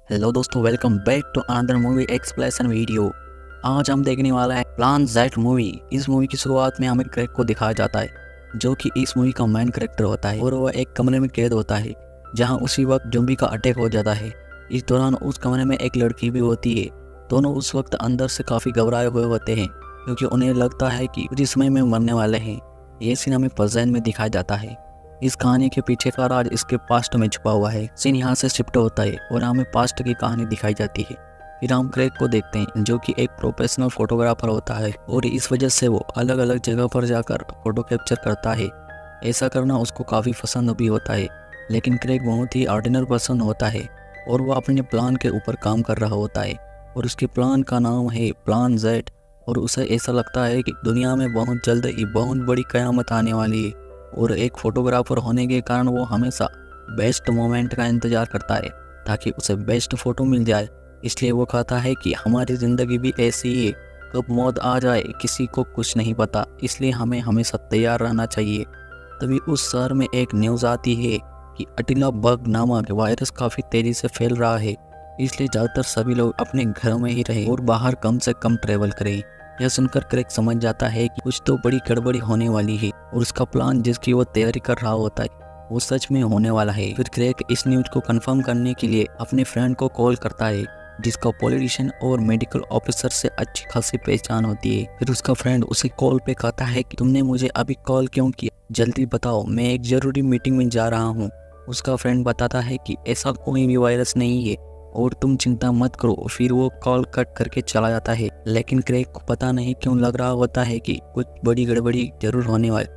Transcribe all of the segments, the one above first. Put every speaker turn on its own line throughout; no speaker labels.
Hello दोस्तों, welcome back to another movie explanation video. आज हम देखने वाला है प्लान ज़ेड मूवी। इस मूवी की शुरुआत में हमें क्रेग को दिखाया जाता है, जो कि इस मूवी का मेन कैरेक्टर होता है और वह एक कमरे में कैद होता है जहां उसी वक्त ज़ॉम्बी का अटैक हो जाता है। इस दौरान उस कमरे में एक लड़की भी होती है। दोनों उस वक्त अंदर से काफ़ी घबराए हुए होते हैं क्योंकि उन्हें लगता है कि कुछ समय में मरने वाले हैं। ये सीन हमें प्रेजेंट में दिखाया जाता है। इस कहानी के पीछे का राज इसके पास्ट में छुपा हुआ है। सीन यहाँ से शिफ्ट होता है और हमें पास्ट की कहानी दिखाई जाती है। फिर हम क्रेग को देखते हैं, जो कि एक प्रोफेशनल फोटोग्राफर होता है और इस वजह से वो अलग अलग जगह पर जाकर फोटो कैप्चर करता है। ऐसा करना उसको काफ़ी पसंद भी होता है, लेकिन क्रेग बहुत ही ऑर्डिनरी पर्सन होता है और वह अपने प्लान के ऊपर काम कर रहा होता है और उसके प्लान का नाम है प्लान जेड। और उसे ऐसा लगता है कि दुनिया में बहुत जल्द ही बहुत बड़ी क़यामत आने वाली है और एक फोटोग्राफर होने के कारण वो हमेशा बेस्ट मोमेंट का इंतज़ार करता है ताकि उसे बेस्ट फ़ोटो मिल जाए। इसलिए वो कहता है कि हमारी ज़िंदगी भी ऐसी ही है, कब मौत आ जाए किसी को कुछ नहीं पता, इसलिए हमें हमेशा तैयार रहना चाहिए। तभी उस शहर में एक न्यूज़ आती है कि अटिला बग नामक वायरस काफ़ी तेज़ी से फैल रहा है, इसलिए ज़्यादातर सभी लोग अपने घरों में ही रहें और बाहर कम से कम ट्रैवल करें। यह सुनकर क्रेग समझ जाता है कि कुछ तो बड़ी गड़बड़ी होने वाली है और उसका प्लान जिसकी वो तैयारी कर रहा होता है वो सच में होने वाला है। फिर क्रेग इस न्यूज़ को कंफर्म करने के लिए अपने फ्रेंड को कॉल करता है, जिसका पॉलिटिशियन और मेडिकल ऑफिसर से अच्छी खासी पहचान होती है। फिर उसका फ्रेंड उसे कॉल पे कहता है कि तुमने मुझे अभी कॉल क्यों किया, जल्दी बताओ, मैं एक ज़रूरी मीटिंग में जा रहा हूँ। उसका फ्रेंड बताता है कि ऐसा कोई भी वायरस नहीं है और तुम चिंता मत करो। फिर वो कॉल कट करके चला जाता है, लेकिन क्रेग को पता नहीं क्यों लग रहा होता है कि कुछ बड़ी गड़बड़ी जरूर होने वाली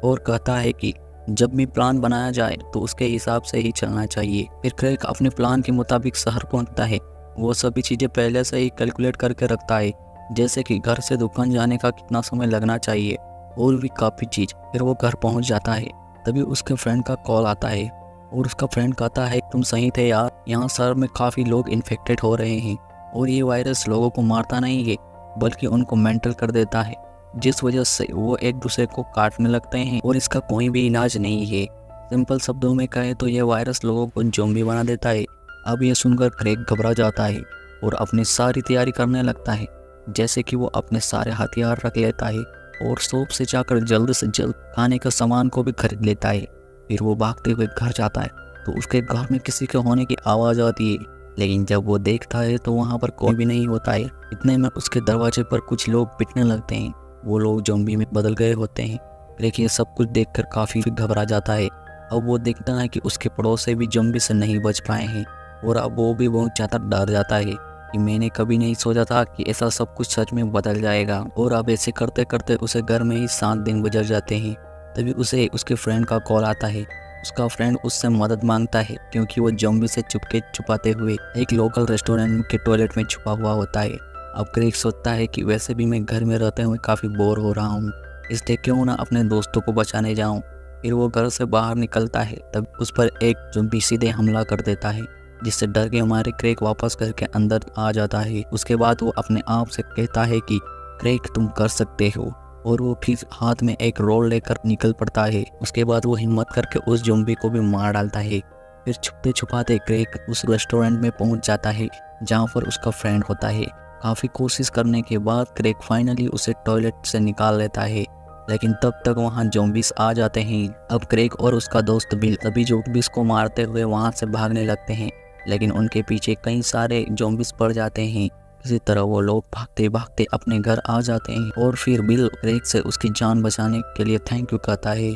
और कहता है कि जब भी प्लान बनाया जाए तो उसके हिसाब से ही चलना चाहिए। फिर क्रेग अपने प्लान के मुताबिक शहर पहुंचता है। वो सभी चीज़ें पहले से ही कैलकुलेट करके रखता है, जैसे कि घर से दुकान जाने का कितना समय लगना चाहिए और भी काफ़ी चीज़। फिर वो घर पहुँच जाता है, तभी उसके फ्रेंड का कॉल आता है और उसका फ्रेंड कहता है तुम सही थे यार, यहाँ शहर में काफ़ी लोग इन्फेक्टेड हो रहे हैं और ये वायरस लोगों को मारता नहीं है बल्कि उनको मेंटल कर देता है, जिस वजह से वो एक दूसरे को काटने लगते हैं और इसका कोई भी इलाज नहीं है। सिंपल शब्दों में कहे तो ये वायरस लोगों को ज़ॉम्बी बना देता है। अब ये सुनकर क्रेग घबरा जाता है और अपनी सारी तैयारी करने लगता है, जैसे कि वो अपने सारे हथियार रख लेता है और शॉप से जाकर जल्द से जल्द खाने का सामान को भी खरीद लेता है। फिर वो भागते हुए घर जाता है तो उसके घर में किसी के होने की आवाज़ आती है, लेकिन जब वो देखता है तो वहाँ पर कोई भी नहीं होता है। इतने में उसके दरवाजे पर कुछ लोग पिटने लगते हैं। वो लोग ज़ॉम्बी में बदल गए होते हैं। लेकिन ये सब कुछ देखकर काफ़ी घबरा जाता है। अब वो देखता है कि उसके पड़ोसी भी ज़ॉम्बी से नहीं बच पाए हैं और अब वो भी बहुत ज़्यादा डर जाता है कि मैंने कभी नहीं सोचा था कि ऐसा सब कुछ सच में बदल जाएगा। और अब ऐसे करते करते उसे घर में ही 7 दिन गुजर जाते हैं। तभी उसे उसके फ्रेंड का कॉल आता है। उसका फ्रेंड उससे मदद मांगता है क्योंकि वो ज़ॉम्बी से चुपके छुपाते हुए एक लोकल रेस्टोरेंट के टॉयलेट में छुपा हुआ होता है। अब क्रेग सोचता है कि वैसे भी मैं घर में रहते हुए काफ़ी बोर हो रहा हूँ, इसलिए क्यों ना अपने दोस्तों को बचाने जाऊँ। फिर वो घर से बाहर निकलता है, तब उस पर एक ज़ॉम्बी सीधे हमला कर देता है, जिससे डर के हमारे क्रेग वापस करके अंदर आ जाता है। उसके बाद वो अपने आप से कहता है कि क्रेग तुम कर सकते हो, और वो फिर हाथ में एक रोल लेकर निकल पड़ता है। उसके बाद वो हिम्मत करके उस ज़ॉम्बी को भी मार डालता है। फिर छुपते छुपाते क्रेग उस रेस्टोरेंट में पहुंच जाता है जहां पर उसका फ्रेंड होता है। काफ़ी कोशिश करने के बाद क्रेग फाइनली उसे टॉयलेट से निकाल लेता है, लेकिन तब तक वहां ज़ॉम्बीज आ जाते हैं। अब क्रेग और उसका दोस्त बिल तभी ज़ॉम्बीज को मारते हुए वहां से भागने लगते हैं, लेकिन उनके पीछे कई सारे ज़ॉम्बीज पड़ जाते हैं। इसी तरह वो लोग भागते भागते अपने घर आ जाते हैं और फिर बिल क्रेग से उसकी जान बचाने के लिए थैंक यू कहता है।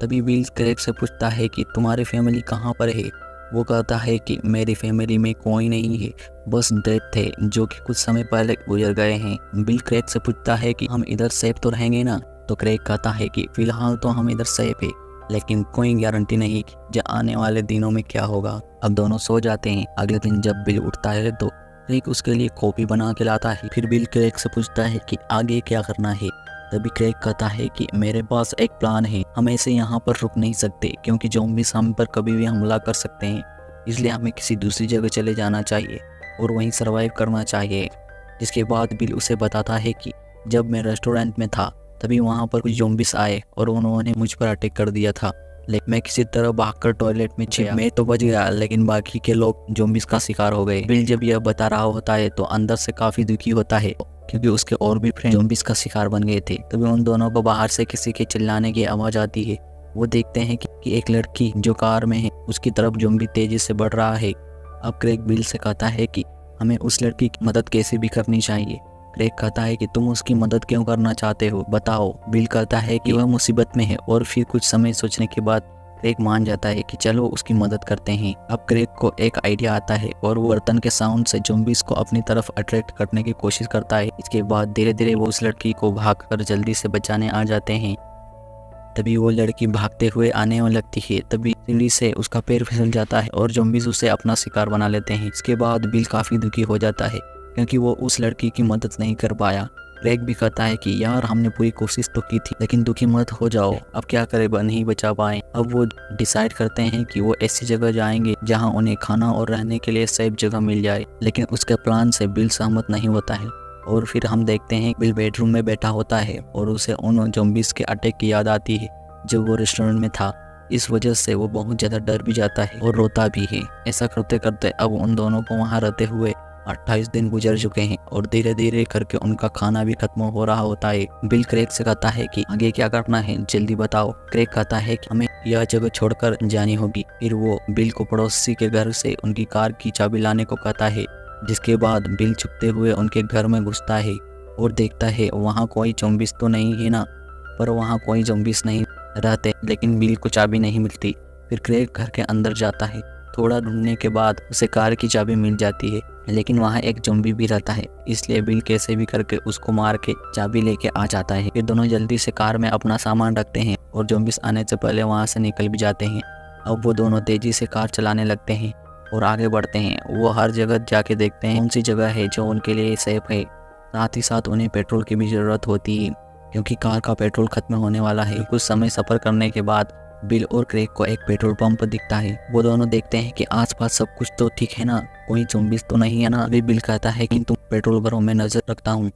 तभी बिल क्रेग से पूछता है कि तुम्हारी फैमिली कहाँ पर है। वो कहता है कि मेरी फैमिली में कोई नहीं है, बस डेड थे जो कि कुछ समय पहले गुजर गए हैं। बिल क्रेग से पूछता है कि हम इधर सेफ तो रहेंगे ना। तो क्रेग कहता है कि फिलहाल तो हम इधर सेफ है, लेकिन कोई गारंटी नहीं कि आने वाले दिनों में क्या होगा। अब दोनों सो जाते हैं। अगले दिन जब बिल उठता है तो क्रेग उसके लिए कॉफ़ी बना के लाता है। फिर बिल क्रेग से पूछता है कि आगे क्या करना है। तभी क्रेग कहता है कि मेरे पास एक प्लान है, हम ऐसे यहाँ पर रुक नहीं सकते क्योंकि ज़ॉम्बीज़ हम पर कभी भी हमला कर सकते हैं, इसलिए हमें किसी दूसरी जगह चले जाना चाहिए और वहीं सरवाइव करना चाहिए। जिसके बाद बिल उसे बताता है कि जब मैं रेस्टोरेंट में था तभी वहाँ पर कुछ ज़ॉम्बीज़ आए और उन्होंने मुझ पर अटैक कर दिया था, लेकिन मैं किसी तरह भागकर टॉयलेट में गया। मैं तो बच गया, लेकिन बाकी के लोग ज़ॉम्बीज का शिकार हो गए। बिल जब यह बता रहा होता है तो अंदर से काफी दुखी होता है, क्योंकि उसके और भी फ्रेंड ज़ॉम्बीज का शिकार बन गए थे। तभी उन दोनों को बाहर से किसी के चिल्लाने की आवाज आती है। वो देखते हैं कि एक लड़की जो कार में है उसकी तरफ ज़ॉम्बी तेजी से बढ़ रहा है। अब क्रेग बिल से कहता है कि हमें उस लड़की की मदद कैसे भी करनी चाहिए। क्रेग कहता है कि तुम उसकी मदद क्यों करना चाहते हो, बताओ। बिल कहता है कि वह मुसीबत में है, और फिर कुछ समय सोचने के बाद क्रेग मान जाता है कि चलो उसकी मदद करते हैं। अब क्रेग को एक आइडिया आता है और वो बर्तन के साउंड से ज़ॉम्बीज को अपनी तरफ अट्रैक्ट करने की कोशिश करता है। इसके बाद धीरे धीरे वो उस लड़की को भागकर जल्दी से बचाने आ जाते हैं। तभी वो लड़की भागते हुए आने में लगती है। तभी सीढ़ी से उसका पैर फिसल जाता है और ज़ॉम्बीज उसे अपना शिकार बना लेते हैं। इसके बाद बिल काफ़ी दुखी हो जाता है, क्योंकि वो उस लड़की की मदद नहीं कर पाया। क्रेग भी कहता है कि यार हमने पूरी कोशिश तो की थी, लेकिन दुखी मत हो जाओ, अब क्या करें, नहीं बचा पाए। अब वो डिसाइड करते हैं कि वो ऐसी जगह जाएंगे जहां उन्हें खाना और रहने के लिए सेफ जगह मिल जाए। लेकिन उसके प्लान से बिल सहमत नहीं होता है, और फिर हम देखते हैं बिल बेडरूम में बैठा होता है और उसे उन ज़ॉम्बीज के अटैक की याद आती है जब वो रेस्टोरेंट में था। इस वजह से वो बहुत ज़्यादा डर भी जाता है और रोता भी है। ऐसा करते करते अब उन दोनों को वहाँ रहते हुए 28 दिन गुजर चुके हैं, और धीरे धीरे करके उनका खाना भी खत्म हो रहा होता है। बिल क्रेग से कहता है कि आगे क्या करना है, जल्दी बताओ। क्रेग कहता है कि हमें यह जगह छोड़कर जानी होगी। फिर वो बिल को पड़ोसी के घर से उनकी कार की चाबी लाने को कहता है, जिसके बाद बिल छुपते हुए उनके घर में घुसता है और देखता है वहाँ कोई ज़ॉम्बीज तो नहीं है ना। पर वहाँ कोई ज़ॉम्बीज नहीं रहते, लेकिन बिल को चाबी नहीं मिलती। फिर क्रेग घर के अंदर जाता है। थोड़ा ढूंढने के बाद उसे कार की चाबी मिल जाती है, लेकिन वहाँ एक ज़ॉम्बी भी रहता है, इसलिए बिल कैसे भी करके उसको मार के चाबी लेके आ जाता है। फिर दोनों जल्दी से कार में अपना सामान रखते हैं और ज़ॉम्बीज आने से पहले वहाँ से निकल भी जाते हैं। अब वो दोनों तेजी से कार चलाने लगते हैं और आगे बढ़ते हैं। वो हर जगह जाके देखते हैं कौन सी जगह है जो उनके लिए सेफ है। साथ ही साथ उन्हें पेट्रोल की भी ज़रूरत होती है, क्योंकि कार का पेट्रोल खत्म होने वाला है। कुछ समय सफ़र करने के बाद बिल और क्रेग को एक पेट्रोल पंप दिखता है। वो दोनों देखते हैं कि आसपास सब कुछ तो ठीक है ना, कोई ज़ॉम्बीज तो नहीं है ना। अभी बिल कहता है कि तुम पेट्रोल भरो, मैं नज़र रखता हूँ।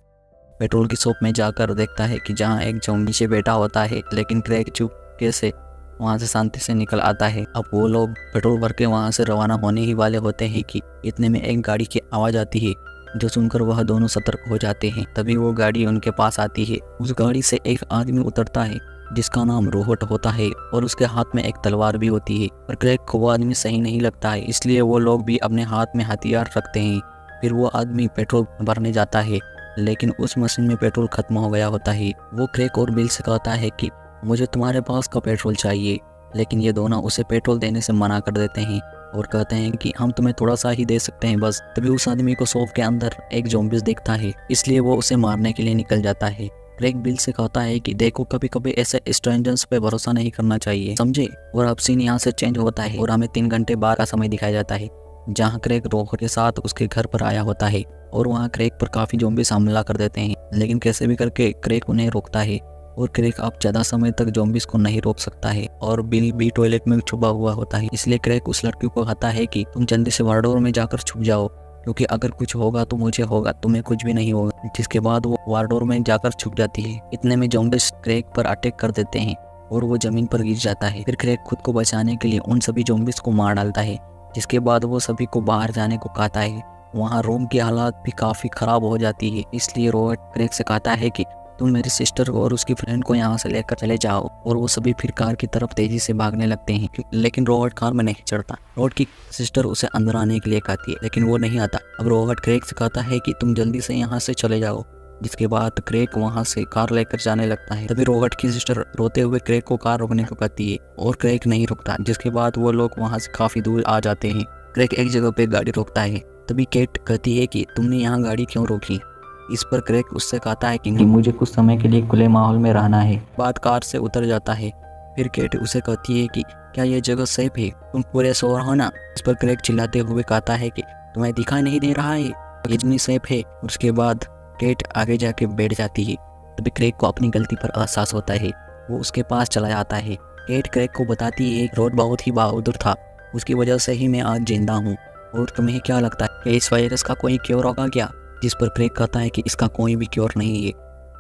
पेट्रोल की शॉप में जाकर देखता है कि जहाँ एक ज़ॉम्बी से बैठा होता है, लेकिन क्रेग चुपके से वहाँ से शांति से निकल आता है। अब वो लोग पेट्रोल भर के वहाँ से रवाना होने ही वाले होते हैं कि इतने में एक गाड़ी की आवाज़ आती है, जो सुनकर वह दोनों सतर्क हो जाते हैं। तभी वो गाड़ी उनके पास आती है। उस गाड़ी से एक आदमी उतरता है जिसका नाम रोहट होता है, और उसके हाथ में एक तलवार भी होती है। पर क्रेग को वो आदमी सही नहीं लगता है, इसलिए वो लोग भी अपने हाथ में हथियार रखते हैं। फिर वो आदमी पेट्रोल भरने जाता है, लेकिन उस मशीन में पेट्रोल खत्म हो गया होता है। वो क्रेग और बिल से कहता है कि मुझे तुम्हारे पास का पेट्रोल चाहिए, लेकिन ये दोनों उसे पेट्रोल देने से मना कर देते हैं और कहते हैं कि हम तुम्हें थोड़ा सा ही दे सकते हैं बस। तभी उस आदमी को शॉप के अंदर एक ज़ॉम्बीज दिखता है, इसलिए वो उसे मारने के लिए निकल जाता है। क्रेग बिल से कहता है कि देखो, कभी कभी ऐसे स्ट्रेंजर्स पे भरोसा नहीं करना चाहिए, समझे। और अब सीन यहाँ से चेंज होता है और हमें 3 घंटे बाद का समय दिखाया जाता है, जहाँ क्रेग रोहट के साथ उसके घर पर आया होता है, और वहाँ क्रेग पर काफ़ी ज़ॉम्बीज हमला कर देते हैं। लेकिन कैसे भी करके क्रेग उन्हें रोकता है, और क्रेग अब ज़्यादा समय तक ज़ॉम्बीज को नहीं रोक सकता है। और बिल भी टॉयलेट में छुपा हुआ होता है, इसलिए क्रेग उस लड़की को कहता है कि तुम जल्दी से वार्डोर में जाकर छुप जाओ, क्योंकि अगर कुछ होगा तो मुझे होगा, तुम्हें कुछ भी नहीं होगा। जिसके बाद वो वार्डोर में जाकर छुप जाती है। इतने में ज़ॉम्बीज क्रेग पर अटैक कर देते हैं और वो ज़मीन पर गिर जाता है। फिर क्रेग खुद को बचाने के लिए उन सभी ज़ॉम्बीज को मार डालता है, जिसके बाद वो सभी को बाहर जाने को कहता है। वहाँ रूम की हालात भी काफ़ी ख़राब हो जाती है, इसलिए रोहट क्रेग से कहता है कि तुम मेरी सिस्टर और उसकी फ्रेंड को यहाँ से लेकर चले जाओ। और वो सभी फिर कार की तरफ तेजी से भागने लगते हैं, लेकिन रोहट कार में नहीं चढ़ता। रोहट की सिस्टर उसे अंदर आने के लिए कहती है, लेकिन वो नहीं आता। अब रोहट क्रेग से कहता है कि तुम जल्दी से यहाँ से चले जाओ, जिसके बाद क्रेग वहाँ से कार लेकर जाने लगता है। तभी रोहट की सिस्टर रोते हुए क्रेग को कार रोकने को कहती है, और क्रेग नहीं रुकता, जिसके बाद वो लोग वहाँ से काफ़ी दूर आ जाते हैं। क्रेग एक जगह पे गाड़ी रोकता है। तभी केट कहती है कि तुमने यहाँ गाड़ी क्यों रोकी। इस पर क्रेग उससे कहता है कि मुझे कुछ समय के लिए खुले माहौल में रहना है। बाद कार से उतर जाता है। फिर केट उसे कहती है कि क्या ये जगह सेफ है, तुम पूरे सो रहो ना। इस पर क्रेग चिल्लाते हुए कहता है कि तुम्हें दिखाई नहीं दे रहा है, ये इतनी सेफ है। उसके बाद केट आगे जाके बैठ जाती है। तभी क्रेग को अपनी गलती पर एहसास होता है। वो उसके पास चला जाता है। केट क्रेग को बताती है रोड बहुत ही बहादुर था, उसकी वजह से ही मैं आज जिंदा हूँ। और तुम्हें क्या लगता है कि इस वायरस का कोई क्योर होगा क्या। जिस पर क्रेग कहता है कि इसका कोई भी क्योर नहीं है,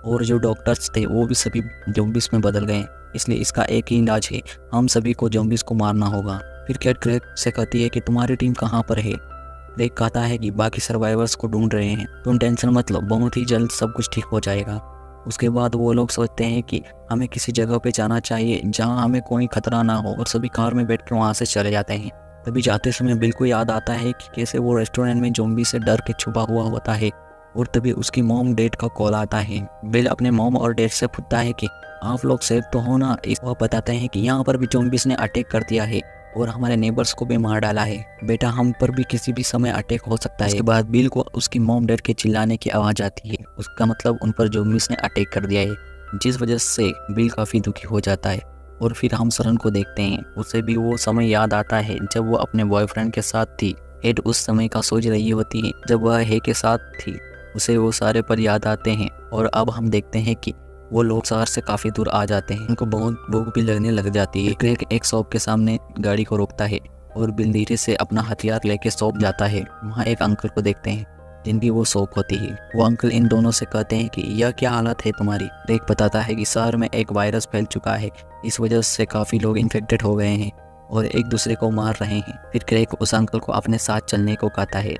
और जो डॉक्टर्स थे वो भी सभी ज़ॉम्बीज में बदल गए। इसलिए इसका एक ही इलाज है, हम सभी को ज़ॉम्बीज़ को मारना होगा। फिर कैट क्रेग से कहती है कि तुम्हारी टीम कहाँ पर है। क्रेग कहता है कि बाकी सर्वाइवर्स को ढूंढ रहे हैं, तुम टेंशन मत लो, बहुत ही जल्द सब कुछ ठीक हो जाएगा। उसके बाद वो लोग सोचते हैं कि हमें किसी जगह पे जाना चाहिए जहाँ हमें कोई खतरा ना हो, और सभी कार में बैठकर वहाँ से चले जाते हैं। तभी जाते समय बिल को याद आता है कि कैसे वो रेस्टोरेंट में ज़ॉम्बी से डर के छुपा हुआ होता है, और तभी उसकी मॉम डैड का कॉल आता है। बिल अपने मॉम और डैड से पूछता है कि आप लोग सेफ तो हो ना। वह बताते हैं कि यहाँ पर भी ज़ॉम्बीज़ ने अटैक कर दिया है और हमारे नेबर्स को भी मार डाला है, बेटा हम पर भी किसी भी समय अटैक हो सकता है। उसके बाद बिल को उसकी मॉम डैड के चिल्लाने की आवाज़ आती है, उसका मतलब उन पर ज़ॉम्बीज़ ने अटैक कर दिया है, जिस वजह से बिल काफ़ी दुखी हो जाता है। और फिर हम सरन को देखते हैं, उसे भी वो समय याद आता है जब वो अपने बॉयफ्रेंड के साथ थी। हेड उस समय का सोच रही होती है जब वह हे के साथ थी, उसे वो सारे पल याद आते हैं। और अब हम देखते हैं कि वो लोग शहर से काफ़ी दूर आ जाते हैं, उनको बहुत भूख भी लगने लग जाती है। क्रेग एक शॉप के सामने गाड़ी को रोकता है और बिल धीरे से अपना हथियार लेके शॉप जाता है। वहाँ एक अंकल को देखते हैं जिनकी वो शॉप होती है। वो अंकल इन दोनों से कहते हैं कि यह क्या हालत है तुम्हारी। क्रेग बताता है कि शहर में एक वायरस फैल चुका है, इस वजह से काफ़ी लोग इन्फेक्टेड हो गए हैं और एक दूसरे को मार रहे हैं। फिर क्रेग उस अंकल को अपने साथ चलने को कहता है,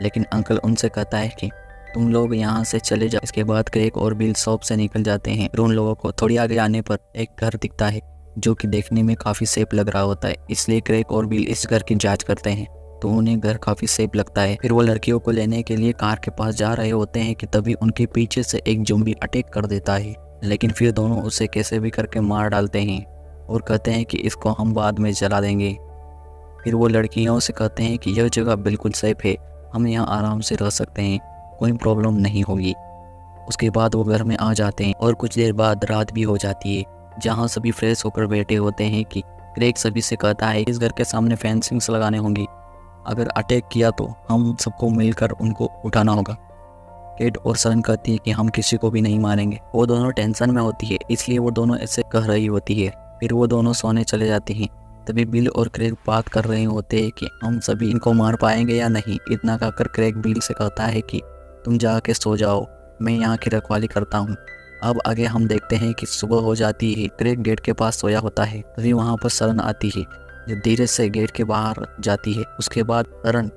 लेकिन अंकल उनसे कहता है कि तुम लोग यहाँ से चले जाओ। इसके बाद क्रेग और बिल शॉप से निकल जाते हैं। फिर उन लोगों को थोड़ी आगे आने पर एक घर दिखता है जो कि देखने में काफ़ी सेफ लग रहा होता है, इसलिए क्रेग और बिल इस घर की जांच करते हैं तो उन्हें घर काफ़ी सेफ लगता है। फिर वो लड़कियों को लेने के लिए कार के पास जा रहे होते हैं कि तभी उनके पीछे से एक ज़ॉम्बी अटैक कर देता है, लेकिन फिर दोनों उसे कैसे भी करके मार डालते हैं और कहते हैं कि इसको हम बाद में जला देंगे। फिर वो लड़कियों से कहते हैं कि यह जगह बिल्कुल सेफ है, हम यहाँ आराम से रह सकते हैं, कोई प्रॉब्लम नहीं होगी। उसके बाद वो घर में आ जाते हैं और कुछ देर बाद रात भी हो जाती है, जहाँ सभी फ्रेश होकर बैठे होते हैं कि क्रेग सभी से कहता है इस घर के सामने फेंसिंग्स लगाने होंगी, अगर अटैक किया तो हम सबको मिलकर उनको उठाना होगा। केट और सरन कहती है कि हम किसी को भी नहीं मारेंगे। वो दोनों टेंशन में होती है, इसलिए वो दोनों ऐसे कह रही होती है। फिर वो दोनों सोने चले जाते हैं। तभी बिल और क्रेग बात कर रहे होते हैं कि हम सभी इनको मार पाएंगे या नहीं। इतना कहकर क्रेग बिल से कहता है कि तुम जाके सो जाओ, मैं यहाँ की रखवाली करता हूँ। अब आगे हम देखते हैं कि सुबह हो जाती है। क्रेग गेट के पास सोया होता है, तभी वहाँ पर सरन आती है जो धीरे से गेट के बाहर जाती है। उसके बाद सरन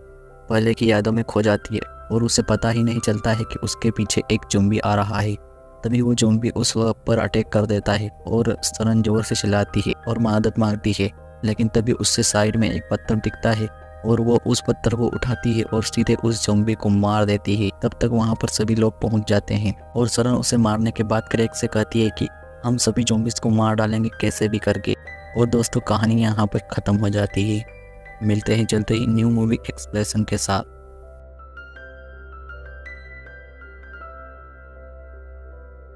पहले की यादों में खो जाती है और उसे पता ही नहीं चलता है कि उसके पीछे एक ज़ॉम्बी आ रहा है। तभी वो ज़ॉम्बी उस वक्त पर अटैक कर देता है और सरन जोर से चिल्लाती है और मदद मांगती है, लेकिन तभी उससे साइड में एक पत्थर दिखता है और वो उस पत्थर को उठाती है और सीधे उस ज़ॉम्बी को मार देती है। तब तक वहाँ पर सभी लोग पहुँच जाते हैं और सरन उसे मारने के बाद क्रेग से कहती है कि हम सभी ज़ॉम्बीज़ को मार डालेंगे कैसे भी करके। और दोस्तों कहानी यहाँ पर ख़त्म हो जाती है। मिलते हैं जल्द ही न्यू मूवी एक्सप्लेनेशन के साथ।